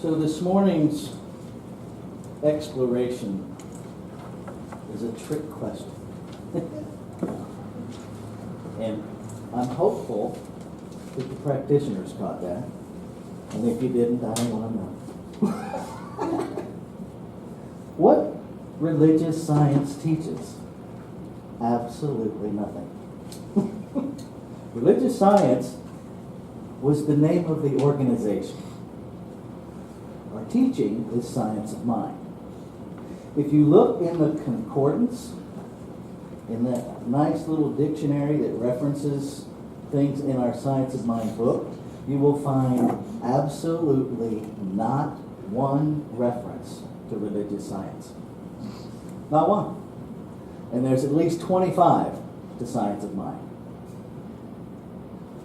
So this morning's exploration is a trick question. And I'm hopeful that the practitioners caught that. And if you didn't, I don't want to know. What religious science teaches? Absolutely nothing. Religious science was the name of the organization. Our teaching is science of mind. If you look in the concordance, in that nice little dictionary that references things in our Science of Mind book, you will find absolutely not one reference to religious science. Not one. And there's at least 25 to Science of Mind.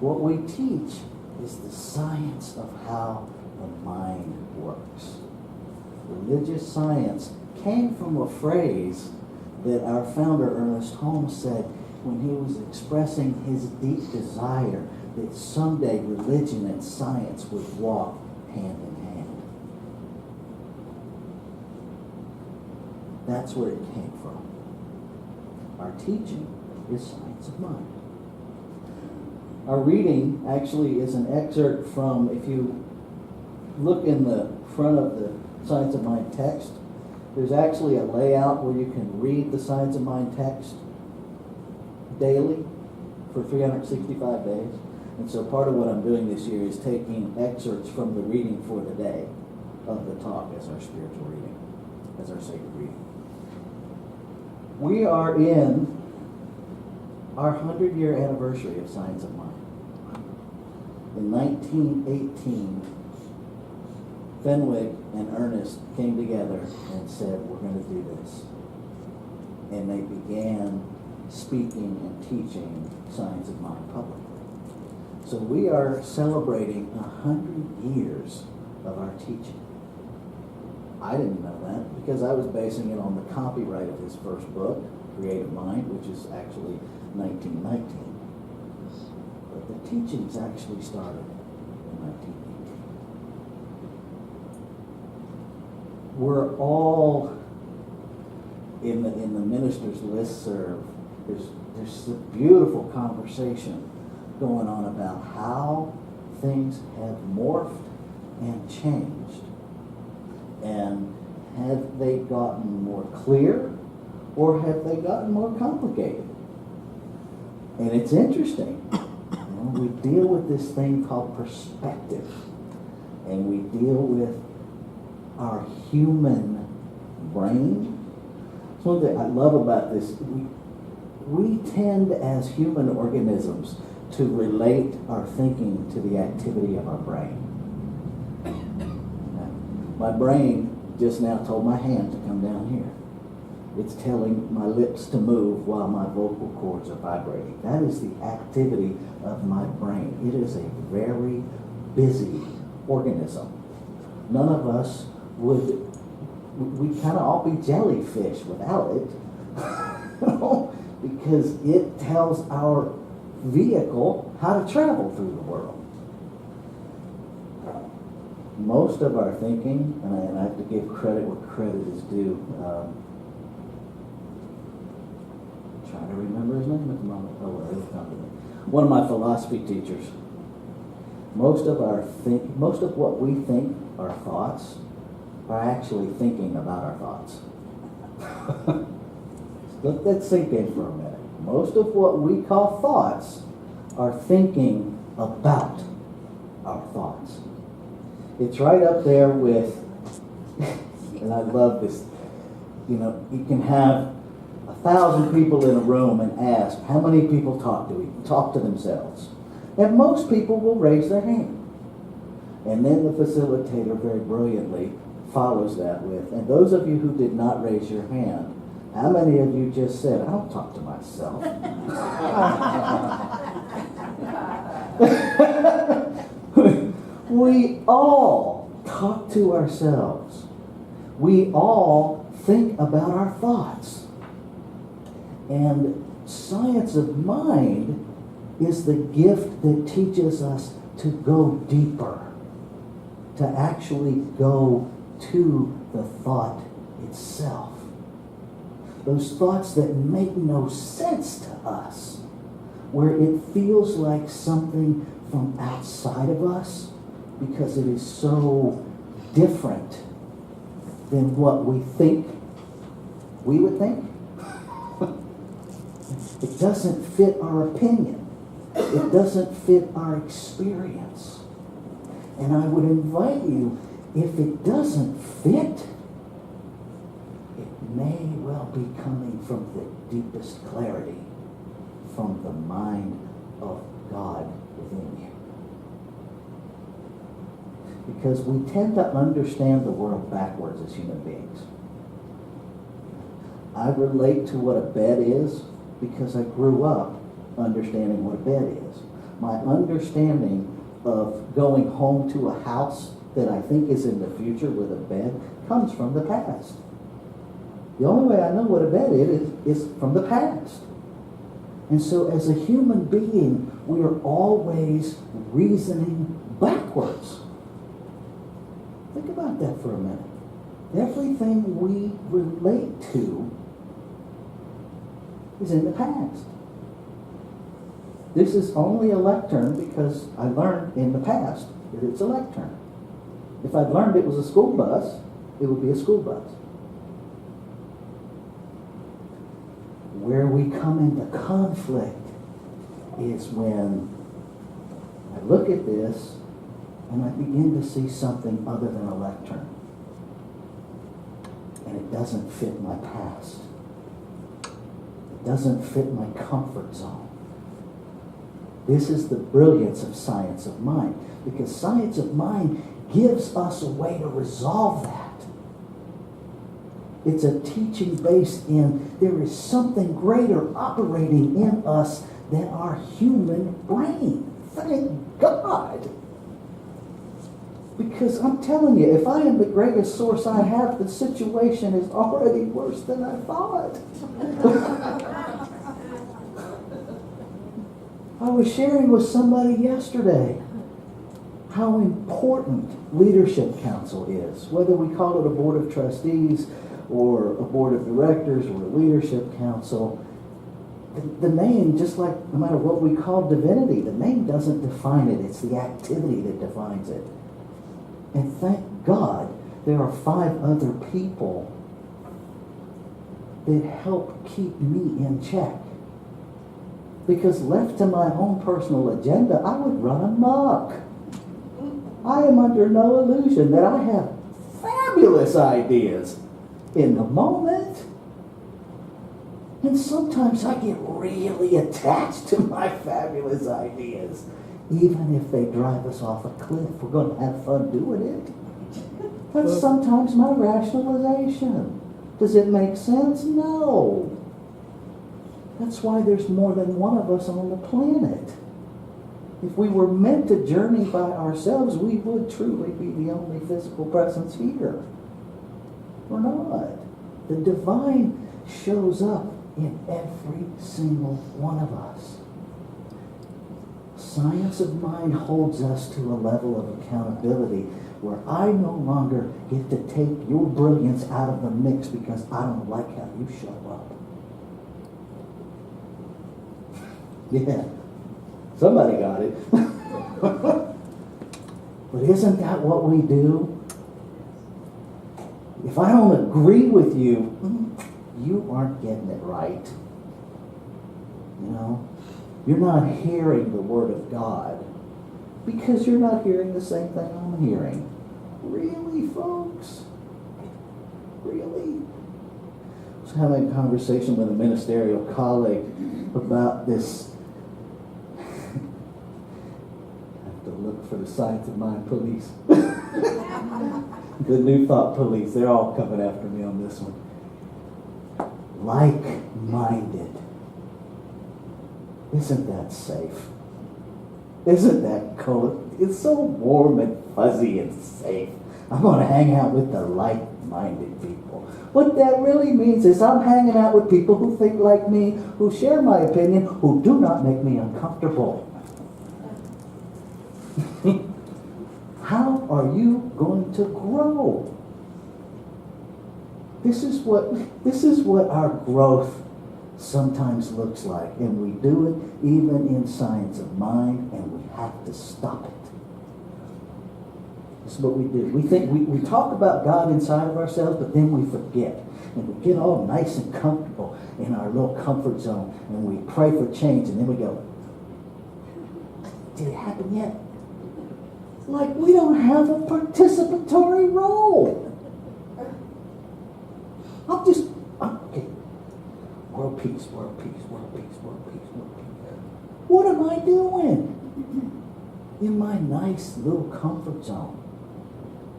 What we teach is the science of how the mind works. Religious science came from a phrase that our founder Ernest Holmes said when he was expressing his deep desire that someday religion and science would walk hand in hand. That's where it came from. Our teaching is science of mind. Our reading actually is an excerpt from, if you look in the front of the Science of Mind text, there's actually a layout where you can read the Science of Mind text daily for 365 days. And so part of what I'm doing this year is taking excerpts from the reading for the day of the talk as our spiritual reading, as our sacred reading. We are in our 100-year anniversary of Science of Mind. In 1918, Fenwick and Ernest came together and said, we're going to do this. And they began speaking and teaching Science of Mind publicly. So we are celebrating 100 years of our teaching. I didn't know that because I was basing it on the copyright of his first book, Creative Mind, which is actually 1919. But the teachings actually started in 1918. We're all in the minister's listserv. There's a beautiful conversation going on about how things have morphed and changed. And have they gotten more clear or have they gotten more complicated? And it's interesting. We deal with this thing called perspective. And we deal with our human brain. One thing I love about this, we tend as human organisms to relate our thinking to the activity of our brain. My brain just now told my hand to come down here. It's telling my lips to move while my vocal cords are vibrating. That is the activity of my brain. It is a very busy organism. None of us we kind of all be jellyfish without it. Because it tells our vehicle how to travel through the world. Most of our thinking, and I have to give credit where credit is due, trying to remember his name at the moment. Oh, well, it'll come to me. One of my philosophy teachers. Most of what we think are thoughts are actually thinking about our thoughts. Let that sink in for a minute. Most of what we call thoughts are thinking about our thoughts. It's right up there with, and I love this, you can have 1,000 people in a room and ask, how many people talk to themselves? And most people will raise their hand. And then the facilitator very brilliantly follows that with, and those of you who did not raise your hand, how many of you just said, I don't talk to myself? We all talk to ourselves. We all think about our thoughts. And Science of Mind is the gift that teaches us to go deeper. to actually go to the thought itself. Those thoughts that make no sense to us, where it feels like something from outside of us because it is so different than what we think we would think. It doesn't fit our opinion. It doesn't fit our experience. And I would invite you, if it doesn't fit, it may well be coming from the deepest clarity, from the mind of God within you. Because we tend to understand the world backwards as human beings. I relate to what a bed is because I grew up understanding what a bed is. My understanding of going home to a house that I think is in the future with a bed comes from the past. The only way I know what a bed is from the past. And so as a human being, we are always reasoning backwards. Think about that for a minute. Everything we relate to is in the past. This is only a lectern because I learned in the past that it's a lectern. If I'd learned it was a school bus, it would be a school bus. Where we come into conflict is when I look at this and I begin to see something other than a lectern. And it doesn't fit my past. It doesn't fit my comfort zone. This is the brilliance of science of mind, because science of mind gives us a way to resolve that. It's a teaching based in there is something greater operating in us than our human brain. Thank God. Because I'm telling you, if I am the greatest source I have, the situation is already worse than I thought. I was sharing with somebody yesterday how important leadership council is, whether we call it a board of trustees or a board of directors or a leadership council. The name, just like no matter what we call divinity, the name doesn't define it. It's the activity that defines it. And thank God there are 5 other people that help keep me in check. Because left to my own personal agenda, I would run amok. I am under no illusion that I have fabulous ideas in the moment. And sometimes I get really attached to my fabulous ideas. Even if they drive us off a cliff, we're going to have fun doing it. That's sometimes my rationalization. Does it make sense? No. That's why there's more than one of us on the planet. If we were meant to journey by ourselves, we would truly be the only physical presence here. We're not. The divine shows up in every single one of us. Science of mind holds us to a level of accountability where I no longer get to take your brilliance out of the mix because I don't like how you show up. Yeah, somebody got it. But isn't that what we do? If I don't agree with you, you aren't getting it right. You know? You're not hearing the Word of God because you're not hearing the same thing I'm hearing. Really, folks? Really? I was having a conversation with a ministerial colleague about this. I have to look for the Science of Mind police. The New Thought police. They're all coming after me on this one. Like-minded. Isn't that safe? Isn't that cool? It's so warm and fuzzy and safe. I'm going to hang out with the like-minded people. What that really means is I'm hanging out with people who think like me, who share my opinion, who do not make me uncomfortable. How are you going to grow? This is what our growth sometimes looks like. And we do it even in science of mind, and we have to stop it. This is what we do. We talk about God inside of ourselves, but then we forget. And we get all nice and comfortable in our little comfort zone, and we pray for change, and then we go, did it happen yet? Like we don't have a participatory role. Okay. World peace, world peace, world peace, world peace, world peace. What am I doing in my nice little comfort zone?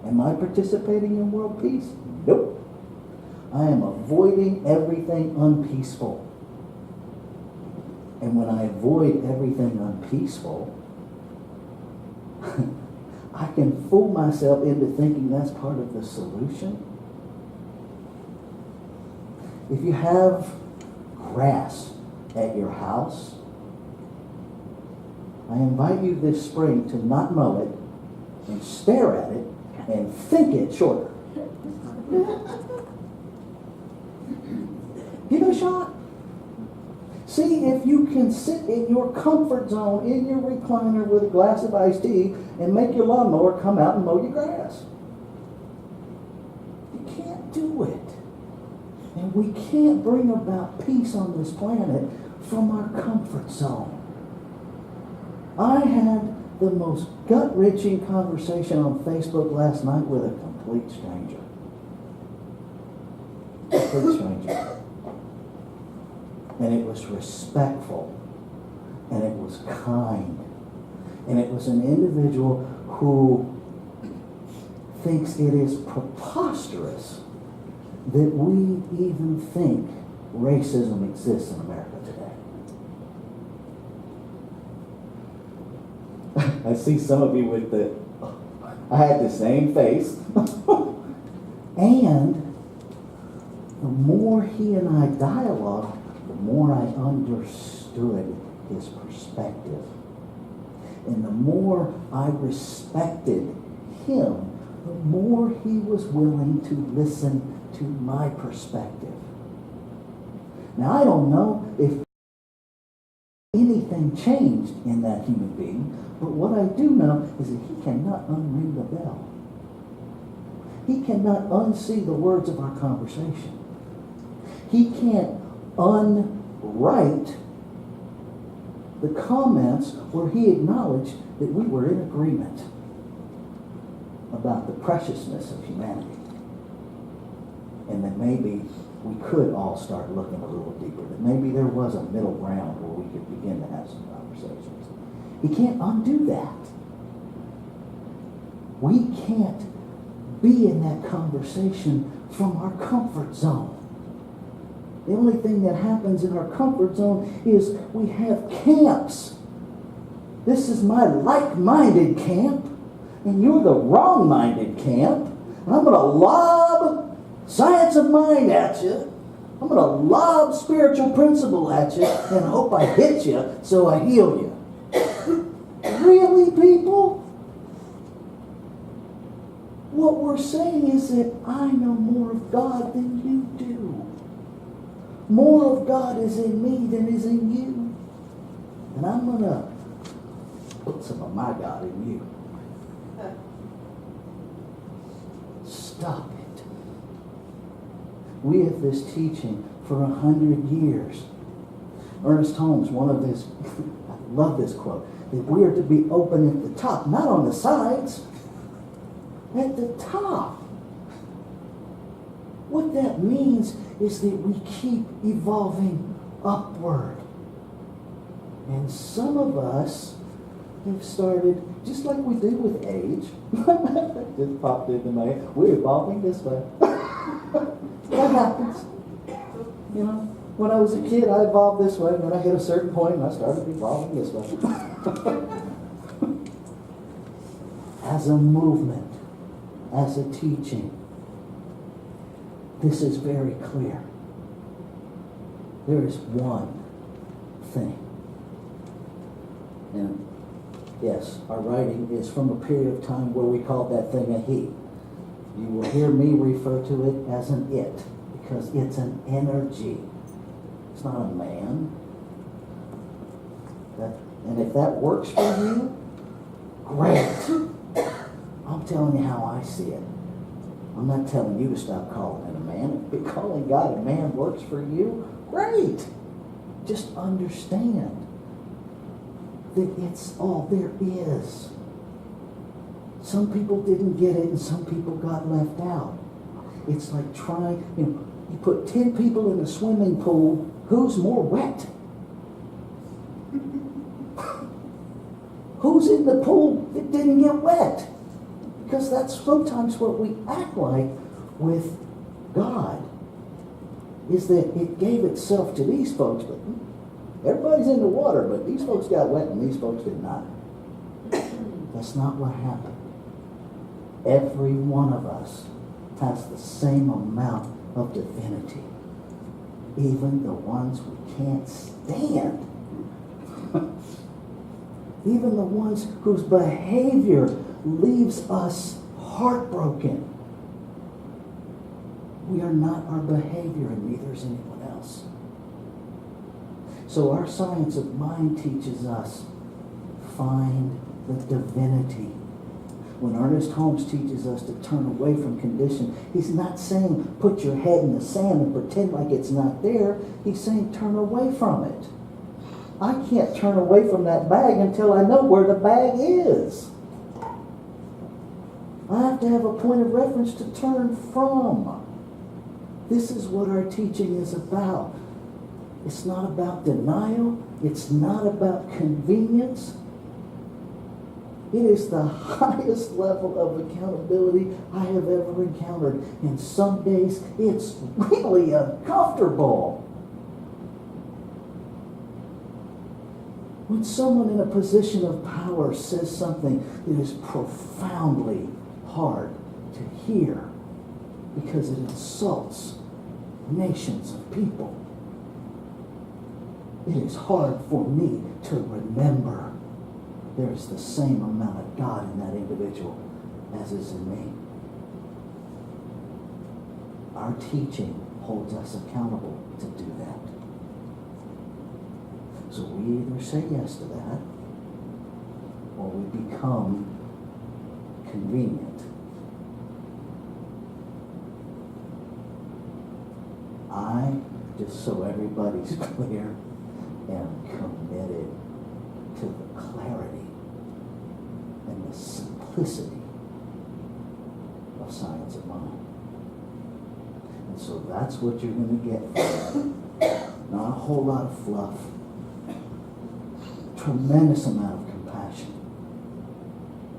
Am I participating in world peace? Nope. I am avoiding everything unpeaceful. And when I avoid everything unpeaceful, I can fool myself into thinking that's part of the solution. If you have grass at your house, I invite you this spring to not mow it and stare at it and think it shorter. Give it a shot. See if you can sit in your comfort zone, in your recliner with a glass of iced tea and make your lawnmower come out and mow your grass. You can't do it. And we can't bring about peace on this planet from our comfort zone. I had the most gut-wrenching conversation on Facebook last night with a complete stranger. Complete stranger. And it was respectful. And it was kind. And it was an individual who thinks it is preposterous that we even think racism exists in America today. I see some of you with I had the same face. And the more he and I dialogued, the more I understood his perspective. And the more I respected him, the more he was willing to listen to my perspective. Now, I don't know if anything changed in that human being, but what I do know is that he cannot unring the bell. He cannot unsee the words of our conversation. He can't unwrite the comments where he acknowledged that we were in agreement about the preciousness of humanity. And that maybe we could all start looking a little deeper. That maybe there was a middle ground where we could begin to have some conversations. He can't undo that. We can't be in that conversation from our comfort zone. The only thing that happens in our comfort zone is we have camps. This is my like-minded camp, and you're the wrong-minded camp. And I'm going to lob science of mind at you. I'm going to lob spiritual principle at you and hope I hit you so I heal you. Really, people? What we're saying is that I know more of God than you do. More of God is in me than is in you. And I'm going to put some of my God in you. Stop it. We have this teaching for 100 years. Ernest Holmes, one of his, I love this quote, that we are to be open at the top, not on the sides, at the top. What that means is that we keep evolving upward. And some of us have started, just like we do with age, just popped into my head, we're evolving this way. That happens. You know, when I was a kid, I evolved this way, and then I hit a certain point, and I started evolving this way. As a movement, as a teaching, this is very clear. There is one thing. And Yes, our writing is from a period of time where we called that thing a he. You will hear me refer to it as an it, because it's an energy. It's not a man. And if that works for you, great. I'm telling you how I see it. I'm not telling you to stop calling it a man. If calling God a man works for you, great. Just understand that it's all there is. Some people didn't get it and some people got left out. It's like trying, you put 10 people in a swimming pool, who's more wet? Who's in the pool that didn't get wet? Because that's sometimes what we act like with God, is that it gave itself to these folks, but everybody's in the water, but these folks got wet and these folks did not. That's not what happened. Every one of us has the same amount of divinity, even the ones we can't stand. Even the ones whose behavior leaves us heartbroken. We are not our behavior, and neither is anyone else. So our science of mind teaches us, find the divinity. When Ernest Holmes teaches us to turn away from condition, he's not saying put your head in the sand and pretend like it's not there. He's saying turn away from it. I can't turn away from that bag until I know where the bag is. I have to have a point of reference to turn from. This is what our teaching is about. It's not about denial. It's not about convenience. It is the highest level of accountability I have ever encountered. And some days it's really uncomfortable. When someone in a position of power says something that is profoundly hard to hear because it insults nations of people, it is hard for me to remember there is the same amount of God in that individual as is in me. Our teaching holds us accountable to do that. So we either say yes to that, or we become convenient. I, just so everybody's clear, am committed to the clarity and the simplicity of science of mind. And so that's what you're going to get from it. Not a whole lot of fluff. Tremendous amount of compassion,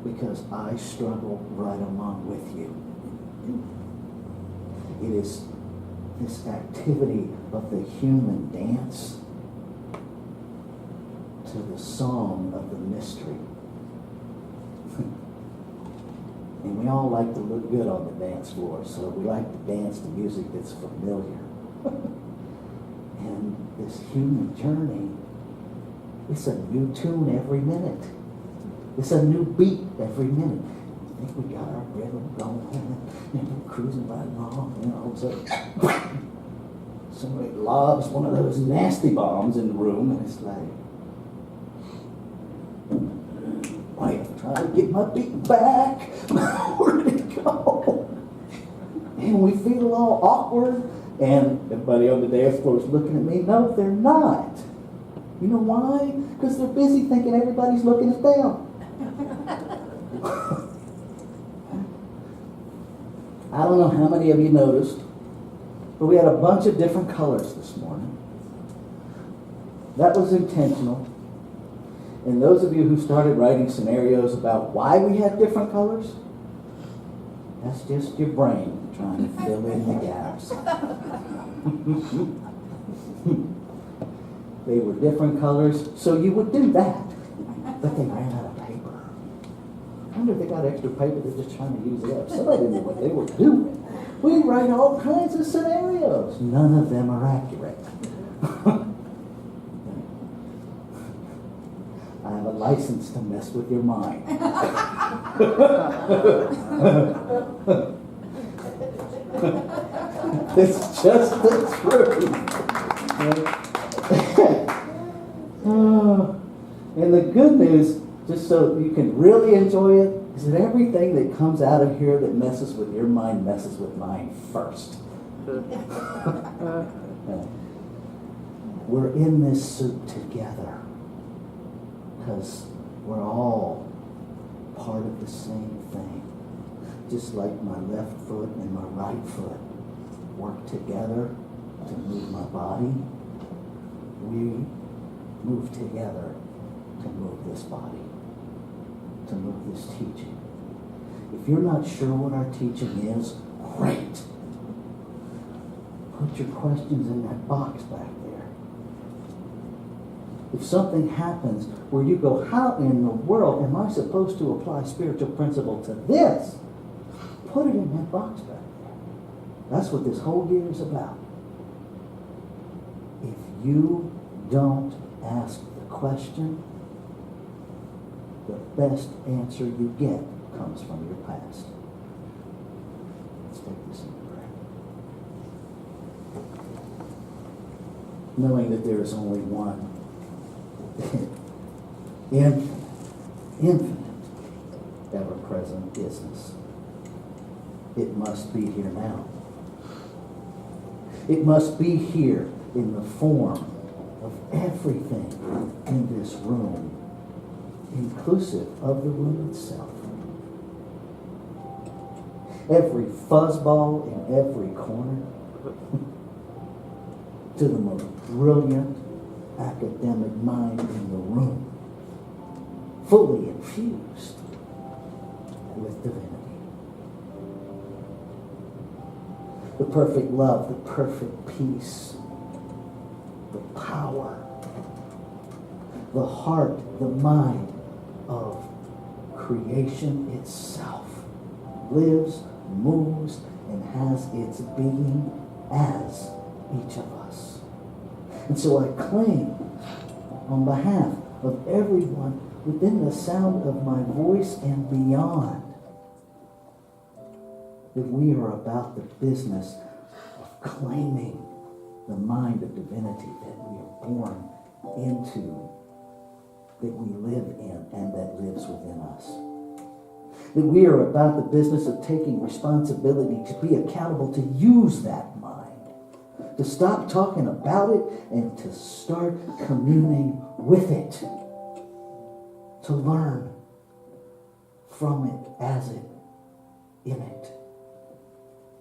because I struggle right along with you. It is this activity of the human dance to the song of the mystery. And we all like to look good on the dance floor, so we like to dance to music that's familiar. And this human journey, it's a new tune every minute. It's a new beat every minute. I think we got our rhythm going, and we're cruising right along, and all of a sudden, somebody lobs one of those nasty bombs in the room, and it's like, wait, I'm trying to get my beat back. Where did it go? And we feel all awkward, and everybody on the dance floor is looking at me. No, they're not. You know why? Because they're busy thinking everybody's looking at them. I don't know how many of you noticed, but we had a bunch of different colors this morning. That was intentional. And those of you who started writing scenarios about why we had different colors, that's just your brain trying to fill in the gaps. They were different colors, so you would do that. But they ran out of paper. I wonder if they got extra paper, they're just trying to use it up. Somebody knew what they were doing. We write all kinds of scenarios. None of them are accurate. I have a license to mess with your mind. It's just the truth. And the good news, just so you can really enjoy it, is that everything that comes out of here that messes with your mind messes with mine first. We're in this soup together because we're all part of the same thing. Just like my left foot and my right foot work together to move my body, we move together to move this body, to move this teaching. If you're not sure what our teaching is, great. Put your questions in that box back there. If something happens where you go, how in the world am I supposed to apply spiritual principle to this? Put it in that box back there. That's what this whole year is about. If you don't ask the question, the best answer you get comes from your past. Let's take this in prayer. Knowing that there is only one infinite, ever-present business. It must be here now. It must be here in the form of everything in this room, inclusive of the room itself. Every fuzzball in every corner, to the most brilliant academic mind in the room, fully infused with divinity. The perfect love, the perfect peace, the power, the heart, the mind of creation itself lives, moves, and has its being as each of us. And so I claim on behalf of everyone within the sound of my voice and beyond that we are about the business of claiming the mind of divinity that we are born into, that we live in, and that lives within us. That we are about the business of taking responsibility to be accountable to use that mind, to stop talking about it and to start communing with it, to learn from it, as it, in it,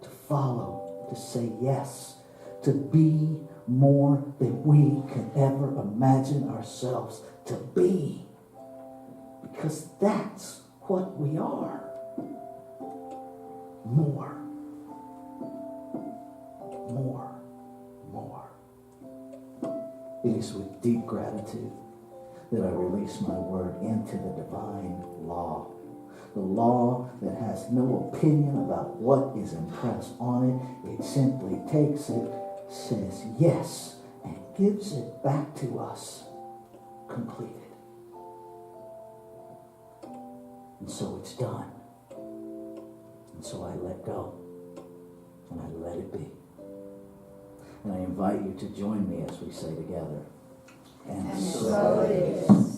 to follow, to say yes, to be more than we could ever imagine ourselves to be. Because that's what we are. More. More. More. It is with deep gratitude that I release my word into the divine law. The law that has no opinion about what is impressed on it. It simply takes it, says yes, and gives it back to us completed. And so it's done. And so I let go. And I let it be. And I invite you to join me as we say together. And so it is.